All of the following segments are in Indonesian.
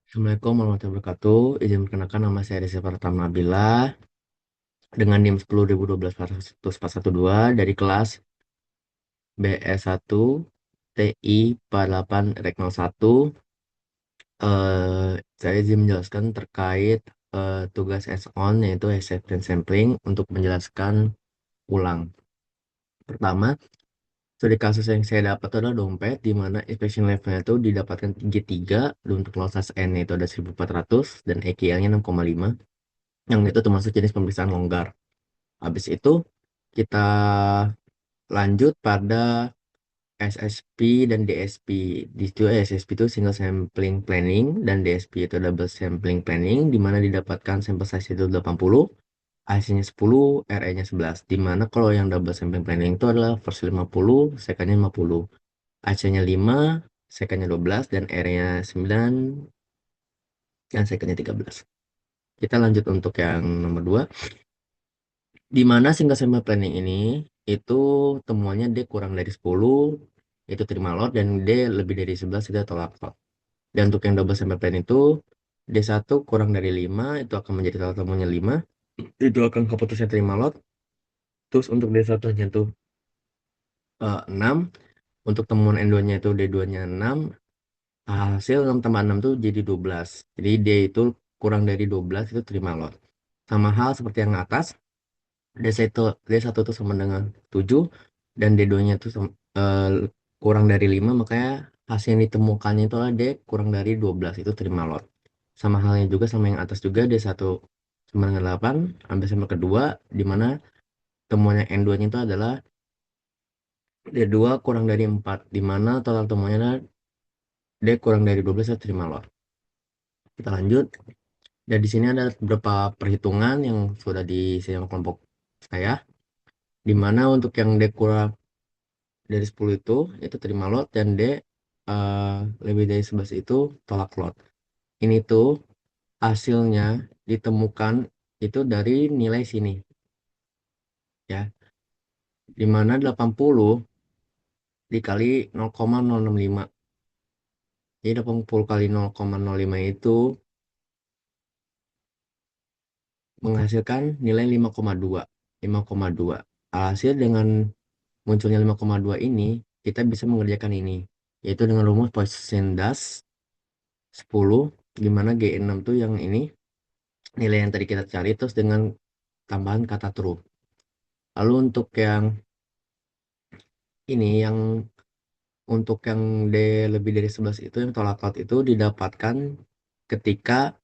Assalamualaikum warahmatullahi wabarakatuh. Izin perkenalkan, nama saya Reza Pratama Nabila dengan NIM 10.2012 dari kelas BS1 TI 48 Rek 01. Saya izin menjelaskan terkait tugas hands-on yaitu acceptance sampling untuk menjelaskan ulang. Pertama, studi kasus yang saya dapat adalah dompet di mana inspection levelnya itu didapatkan tinggi 3 dan untuk loss N itu ada 1400 dan EKL-nya 6,5. Yang itu termasuk jenis pemeriksaan longgar. Habis itu kita lanjut pada SSP dan DSP. Di situ SSP itu single sampling planning dan DSP itu double sampling planning di mana didapatkan sampel size itu 80, AC-nya 10, RE-nya 11. Di mana kalau yang double sampling planning itu adalah first 50, second-nya 50. AC-nya 5, second-nya 12 dan RE-nya 9 dan second-nya 13. Kita lanjut untuk yang nomor 2. Di mana single sampling planning ini itu temuannya D kurang dari 10 itu terima lot dan D lebih dari 11 itu tolak lot. Dan untuk yang double sampling plan itu D1 kurang dari 5 itu akan menjadi tolak temuannya 5 itu akan keputusnya terima lot. Terus untuk D1 nya itu 6, untuk temuan N2 nya itu D2 nya 6, hasil 6 tambah 6 itu jadi 12. Jadi D itu kurang dari 12 itu terima lot. Sama hal seperti yang atas, D1, D1 itu sama dengan 7 dan D2-nya itu kurang dari 5, makanya hasil yang ditemukannya itu adalah D kurang dari 12 itu terima lot. Sama halnya juga sama yang atas juga, D1 sama dengan 8 ambil sampel kedua di mana temuannya N2-nya itu adalah D2 kurang dari 4 di mana total temuannya adalah D kurang dari 12 itu terima lot. Kita lanjut. Dan di sini ada beberapa perhitungan yang sudah diisi sama kelompok saya, di mana untuk yang D kurang dari 10 itu terima lot dan D eh, lebih dari 11 itu tolak lot. Ini tuh hasilnya ditemukan itu dari nilai sini ya, di mana 80 dikali 0,065. Jadi 80 kali 0,05 itu menghasilkan nilai 5,2. 5,2. Alhasil dengan munculnya 5,2 ini kita bisa mengerjakan ini, yaitu dengan rumus Poisson-Das 10, di mana G6 tuh yang ini nilai yang tadi kita cari terus dengan tambahan kata true. Lalu untuk yang ini untuk yang D lebih dari 11 itu yang tolak lot itu didapatkan ketika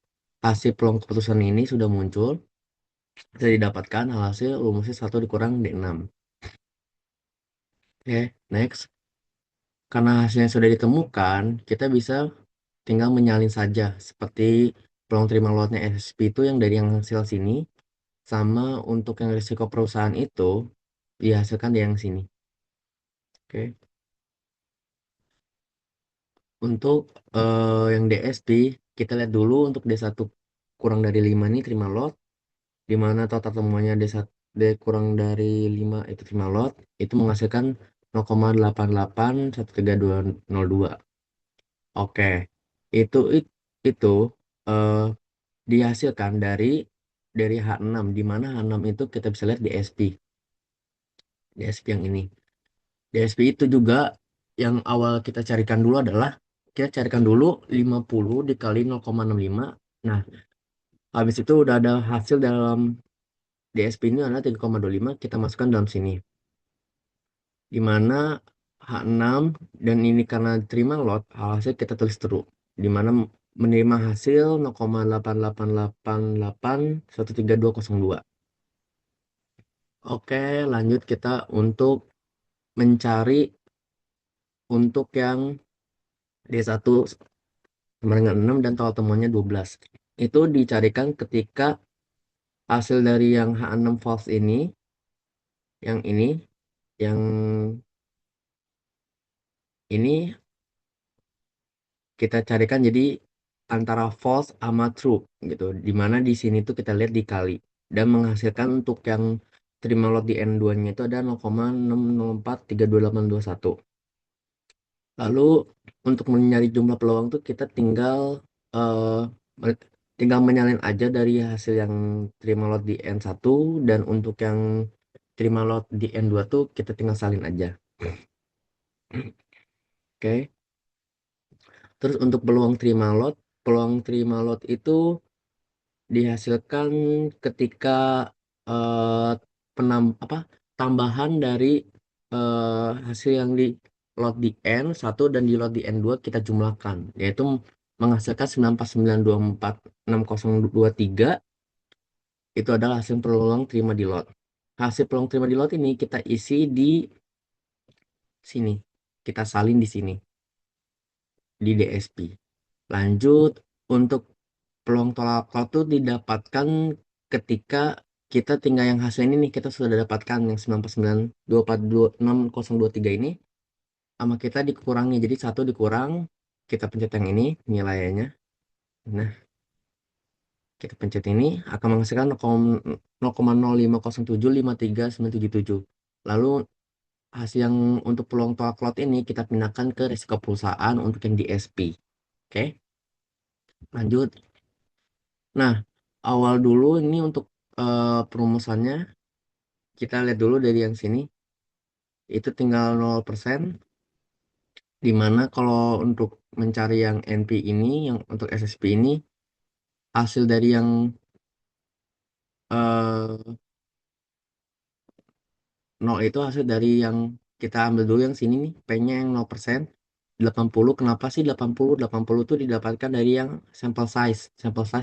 hasil peluang keputusan ini sudah muncul, bisa didapatkan hasil rumusnya 1 dikurang D6. Oke, next. Karena hasilnya sudah ditemukan, kita bisa tinggal menyalin saja seperti peluang terima lotnya SSP itu yang dari yang hasil sini, sama untuk yang risiko perusahaan itu dihasilkan di yang sini. Oke. Untuk yang DSP, kita lihat dulu untuk D1 kurang dari 5 ini terima lot, di mana total temuannya D1, D kurang dari 5 itu terima lot, itu menghasilkan 0,881302. Oke, itu itu eh, dihasilkan dari H6, di mana H6 itu kita bisa lihat DSP. DSP yang ini. DSP itu juga yang awal kita carikan dulu adalah kita carikan dulu 50 dikali 0,65. Nah, habis itu udah ada hasil dalam DSP ini adalah 3,25, kita masukkan dalam sini. Di mana H6 dan ini karena terima lot, hasil kita tulis true. Di mana menerima hasil 0,888813202. Oke, lanjut kita untuk mencari untuk yang D1 sama dengan 6 dan total temuannya 12. Itu dicarikan ketika hasil dari yang H6 false ini, yang yang ini kita carikan jadi antara false sama true gitu. Dimana di sini tuh kita lihat dikali dan menghasilkan untuk yang terima lot di N2-nya itu ada 0,6043281. Lalu untuk mencari jumlah peluang tuh kita tinggal eh, me- tinggal menyalin aja dari hasil yang terima lot di N1, dan untuk yang terima lot di N2 tuh kita tinggal salin aja. Oke. Terus untuk peluang terima lot itu dihasilkan ketika eh, apa tambahan dari hasil yang di lot di N1 dan di lot di N2 kita jumlahkan, yaitu menghasilkan 94924 6023. Itu adalah hasil peluang terima di lot. Hasil peluang terima di lot ini kita isi di sini, kita salin di sini di DSP. Lanjut, untuk peluang tolak cloud itu didapatkan ketika kita tinggal yang hasil ini nih, kita sudah dapatkan yang 9492426 ini sama kita dikurangi, jadi satu dikurang, kita pencet yang ini nilainya. Nah, kita pencet ini akan menghasilkan 0,050753977. Lalu hasil yang untuk peluang tolak cloud ini kita pindahkan ke risiko perusahaan untuk yang di SP. Oke, lanjut. Nah, awal dulu ini untuk perumusannya kita lihat dulu dari yang sini, itu tinggal 0%, dimana kalau untuk mencari yang NP ini, yang untuk SSP ini, hasil dari yang eh, 0 itu hasil dari yang kita ambil dulu yang sini nih, P-nya yang 0%, 80. Kenapa sih 80? 80 itu didapatkan dari yang sampel size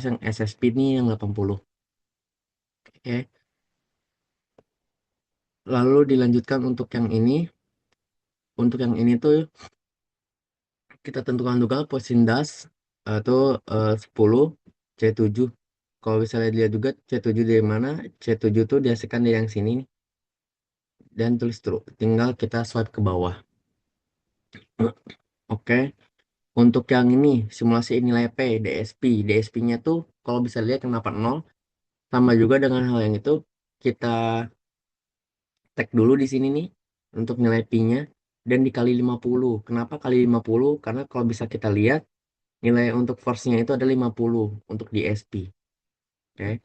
yang SSP ini yang 80. Oke. Lalu dilanjutkan untuk yang ini tuh kita tentukan juga posindas atau 10 C7. Kalau misalnya dilihat juga C7 dari mana, C7 tuh dihasilkan dari yang sini nih, dan tulis true. Tinggal kita swipe ke bawah. Oke. Untuk yang ini simulasi nilai P, DSP. DSP-nya tuh kalau bisa lihat yang dapat 0, sama juga dengan hal yang itu kita tag dulu di sini nih untuk nilai P-nya dan dikali 50. Kenapa kali 50? Karena kalau bisa kita lihat nilai untuk force-nya itu ada 50 untuk DSP. Oke.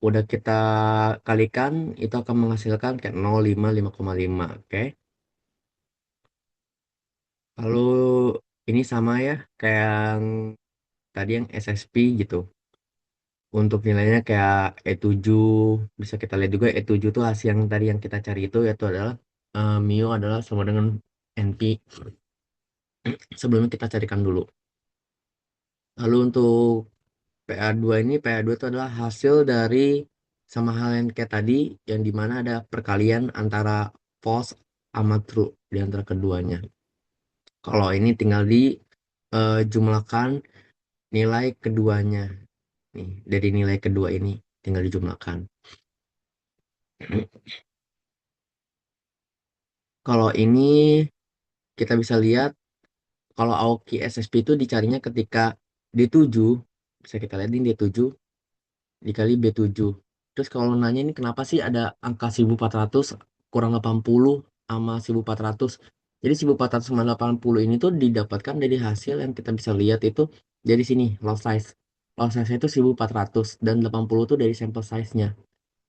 Udah kita kalikan, itu akan menghasilkan kayak 0,5, 5,5. Oke. Lalu ini sama ya kayak yang tadi yang SSP gitu. Untuk nilainya kayak E7, bisa kita lihat juga E7 tuh hasil yang tadi yang kita cari itu, yaitu adalah Mio adalah sama dengan NP. Sebelumnya kita carikan dulu. Lalu untuk PA2 ini, PA2 itu adalah hasil dari sama hal yang kayak tadi, yang dimana ada perkalian antara false sama true di antara keduanya. Kalau ini tinggal di jumlahkan nilai keduanya. Nih, dari nilai kedua ini tinggal dijumlahkan. Kalau ini kita bisa lihat, kalau Aoki SSP itu dicarinya ketika D7, bisa kita lihat di D7 dikali B7. Terus kalau nanya ini kenapa sih ada angka 1400 kurang 80 sama 1400. Jadi 1400 sama 80 ini tuh didapatkan dari hasil yang kita bisa lihat itu dari sini, lot size. Lot size itu 1400 dan 80 itu dari sampel size-nya.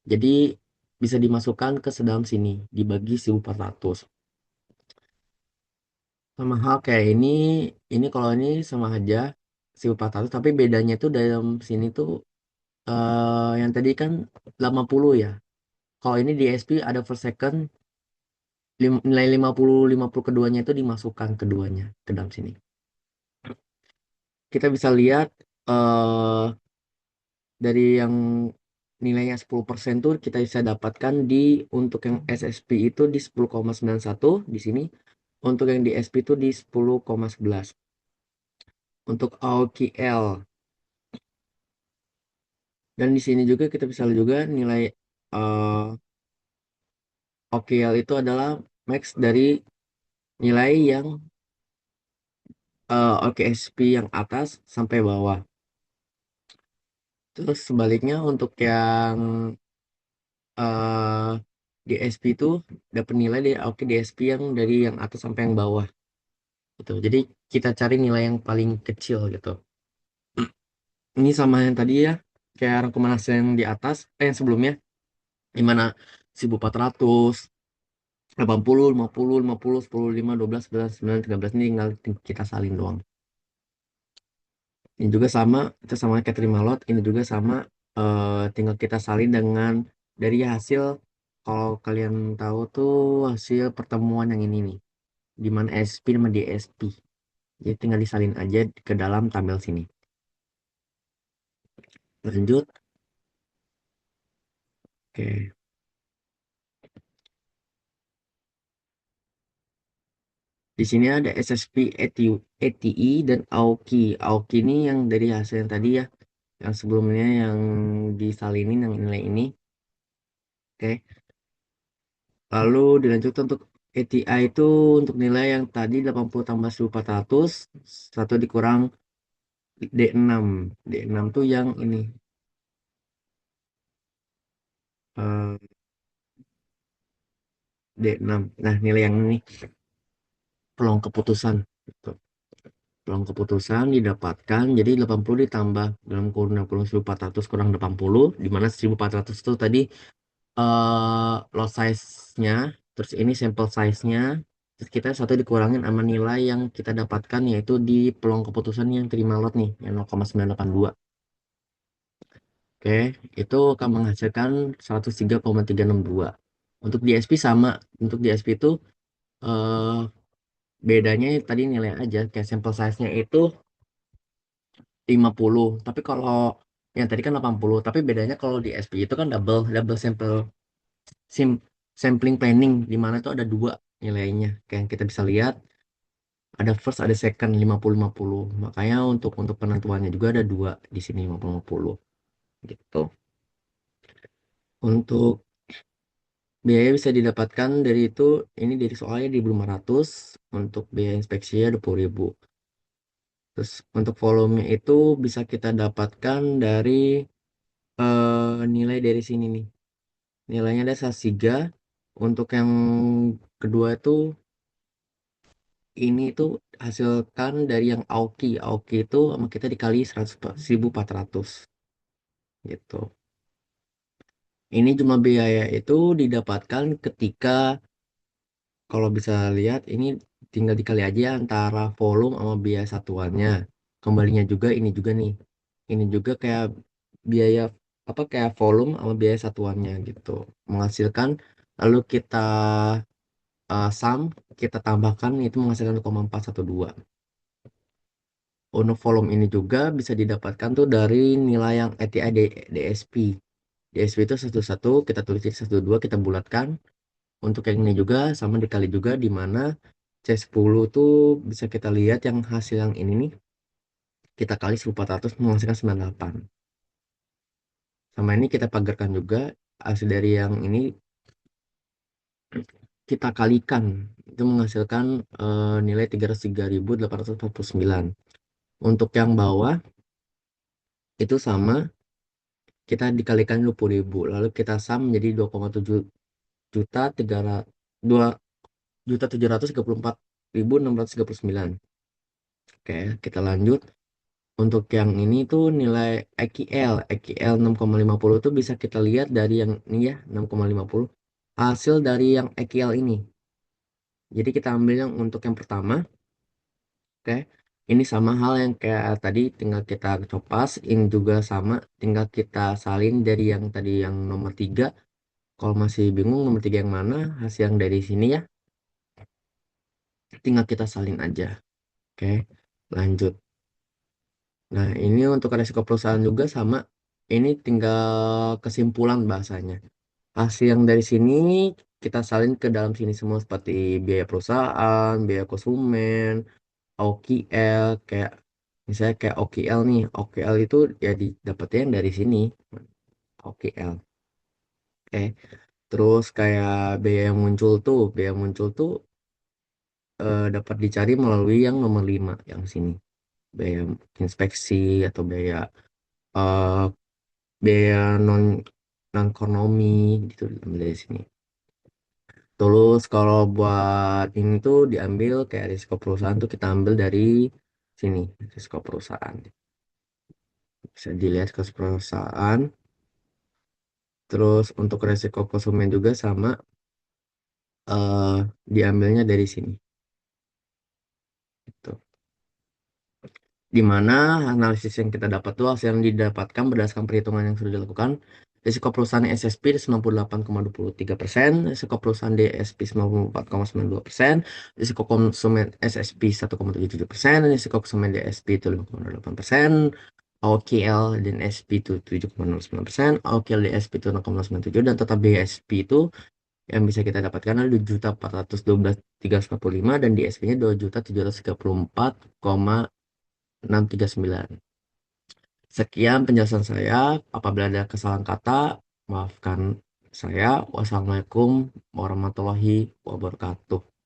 Jadi bisa dimasukkan ke sedalam sini dibagi 1400. Sama hal kayak ini kalau ini sama aja 1400, tapi bedanya tuh dalam sini tuh yang tadi kan 80 ya. Kalau ini di SP ada per second, nilai 50 keduanya itu dimasukkan keduanya ke dalam sini. Kita bisa lihat eh dari yang nilainya 10% tuh kita bisa dapatkan di untuk yang SSP itu di 10,91 di sini. Untuk yang di SP itu di 10,11. Untuk AOKL, dan di sini juga kita bisa lihat juga nilai eh OKL itu adalah max dari nilai yang OKSP yang atas sampai bawah. Terus sebaliknya untuk yang eh DSP itu dapat nilai dari OK DSP yang dari yang atas sampai yang bawah gitu. Jadi kita cari nilai yang paling kecil gitu. Ini sama yang tadi ya, kayak rekomendasi yang di atas, yang sebelumnya, di mana 1400, 80, 50, 50, 10, 5, 12, 11, 9, 13 ini tinggal kita salin doang. Ini juga sama, itu sama kayak terima lot, ini juga sama, tinggal kita salin dengan dari hasil, kalau kalian tahu tuh hasil pertemuan yang ini nih, di mana SP sama DSP. Jadi tinggal disalin aja ke dalam tabel sini. Lanjut, oke. Di sini ada SSP, ATI, dan AOKI. AOKI ini yang dari hasil yang tadi ya, yang sebelumnya yang disalinin yang nilai ini. Oke. Lalu dilanjutkan untuk ATI itu untuk nilai yang tadi 80 tambah 1400, satu dikurang D6. D6 tuh yang ini, eh, D6. Nah, nilai yang ini peluang keputusan. Gitu. Peluang keputusan didapatkan jadi 80 ditambah dalam kurun 60 1400 kurang 80, di mana 1400 itu tadi lot size-nya, terus ini sampel size-nya, terus kita satu dikurangin sama nilai yang kita dapatkan yaitu di peluang keputusan yang terima lot nih yang 0,982. Oke, itu akan menghasilkan 103,362. Untuk DSP sama, untuk DSP itu eh, bedanya tadi nilai aja, kayak sampel size-nya itu 50. Tapi kalau yang tadi kan 80, tapi bedanya kalau di SP itu kan double double sample, sim sampling planning, di mana itu ada dua nilainya. Kayak yang kita bisa lihat, ada first ada second 50-50. Makanya untuk penentuannya juga ada dua di sini 50-50 gitu. Untuk biaya bisa didapatkan dari itu, ini dari soalnya di 500, untuk biaya inspeksinya 20.000. Terus untuk volume itu bisa kita dapatkan dari nilai dari sini nih. Nilainya ada 103. Untuk yang kedua itu, ini tuh hasilkan dari yang Aoki. Aoki itu sama kita dikali 100, 1400 gitu. Ini jumlah biaya itu didapatkan ketika, kalau bisa lihat ini, tinggal dikali aja antara volume sama biaya satuannya. Kembalinya juga ini juga nih. Ini juga kayak biaya apa, kayak volume sama biaya satuannya gitu. Menghasilkan, lalu kita sum, kita tambahkan itu menghasilkan 0,412. Untuk volume ini juga bisa didapatkan tuh dari nilai yang ATI DSP. DSP itu 1 kita tulis di 1 2 kita bulatkan. Untuk yang ini juga sama dikali juga, di mana C10 tuh bisa kita lihat yang hasil yang ini nih, kita kali 1400 menghasilkan 98. Sama ini kita pagarkan juga, hasil dari yang ini kita kalikan, itu menghasilkan nilai 303.849. Untuk yang bawah itu sama, kita dikalikan 20.000, lalu kita sum menjadi 2,7 juta 2.734.639. Oke, kita lanjut. Untuk yang ini tuh nilai EQL, EQL 6,50 itu bisa kita lihat dari yang ini ya, 6,50. Hasil dari yang EQL ini. Jadi kita ambil yang untuk yang pertama, oke. Ini sama hal yang kayak tadi, tinggal kita copas. Ini juga sama, tinggal kita salin dari yang tadi yang nomor 3. Kalau masih bingung nomor 3 yang mana, hasil yang dari sini ya, tinggal kita salin aja. Oke, lanjut. Nah, ini untuk resiko perusahaan juga sama. Ini tinggal kesimpulan bahasanya. Hasil yang dari sini kita salin ke dalam sini semua, seperti biaya perusahaan, biaya konsumen, OKL, kayak misalnya kayak OKL nih. OKL itu ya didapetnya dari sini, OKL. Oke. Terus kayak biaya yang muncul tuh dapat dicari melalui yang nomor 5 yang sini. Biaya inspeksi atau biaya eh, biaya non ekonomi gitu diambil dari sini. Terus kalau buat ini tuh diambil kayak risiko perusahaan tuh kita ambil dari sini, risiko perusahaan. Bisa dilihat ke perusahaan. Terus untuk resiko konsumen juga sama, eh diambilnya dari sini. Gitu. Di mana analisis yang kita dapat tuh hasil yang didapatkan berdasarkan perhitungan yang sudah dilakukan. Risiko perusahaan SSP 98,23%, risiko perusahaan DSP 94,92%, risiko konsumen SSP 1,77%, risiko konsumen DSP itu 5,8%, OKL dan SP itu 7,09%, OKL DSP itu 0,97%, dan total BSP itu yang bisa kita dapatkan adalah 2.412.345 dan DSP-nya 2.734,639. Sekian penjelasan saya. Apabila ada kesalahan kata, maafkan saya. Wassalamualaikum warahmatullahi wabarakatuh.